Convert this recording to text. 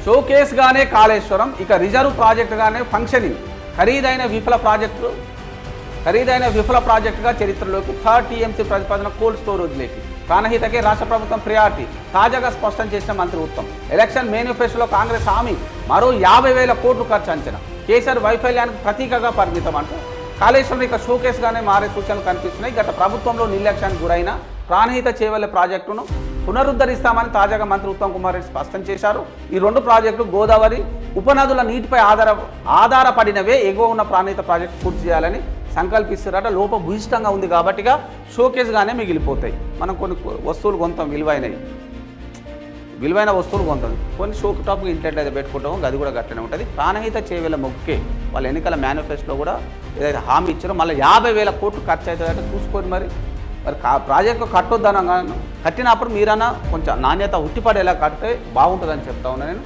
షోకేస్గానే కాళేశ్వరం, ఇక reserve ప్రాజెక్టుగానే functioning. ఖరీదైన విఫల ప్రాజెక్టుగా చరిత్రలోకి. 3rd TMC ప్రతిపాదన కోల్డ్ స్టోరేజ్లోకి. ప్రాణహితకే రాష్ట్ర ప్రభుత్వం ప్రియారిటీ తాజాగా స్పష్టం చేసిన మంత్రి ఉత్తమ్. ఎలక్షన్ మేనిఫెస్టోలో కాంగ్రెస్ హామీ మరో 50,000 కోట్లు ఖర్చు అంచనా. కేసీఆర్ వైఫల్యానికి ప్రతీకగా పరిమితం అంటూ కాళేశ్వరం ఇక షోకేస్గానే మారే సూచనలు కనిపిస్తున్నాయి. గత ప్రభుత్వంలో నిర్లక్ష్యానికి గురైన ప్రాణహిత చేవెళ్ల ప్రాజెక్టును పునరుద్ధరిస్తామని తాజాగా మంత్రి ఉత్తమ్ కుమార్ రెడ్డి స్పష్టం చేశారు. ఈ 2 ప్రాజెక్టులు గోదావరి ఉపనదుల నీటిపై ఆధారపడినవే. ఎగువ ఉన్న ప్రాణహిత ప్రాజెక్టు పూర్తి చేయాలని సంకల్పిస్తారట. లోపభూయిష్టంగా ఉంది కాబట్టిగా షోకేస్గానే మిగిలిపోతాయి. మనం కొన్ని వస్తువులు కొంటాం, విలువైన వస్తువులు కొంటాం, కొన్ని షోక్ టాప్గా ఇంట్లో పెట్టుకుంటాము, అది కూడా గట్లనే ఉంటుంది. ప్రాణహిత చేవేల మొక్కే వాళ్ళ ఎన్నికల మేనిఫెస్టోలో కూడా ఏదైతే హామీ ఇచ్చారో మళ్ళీ 50,000 కోట్లు ఖర్చు అవుతుందంటే చూసుకొని మరి ప్రాజెక్టు కట్టొద్దనగా కట్టినప్పుడు మీరన్నా కొంచెం నాణ్యత ఉట్టిపడేలా కడితే బాగుంటుందని చెప్తా ఉన్నాను నేను.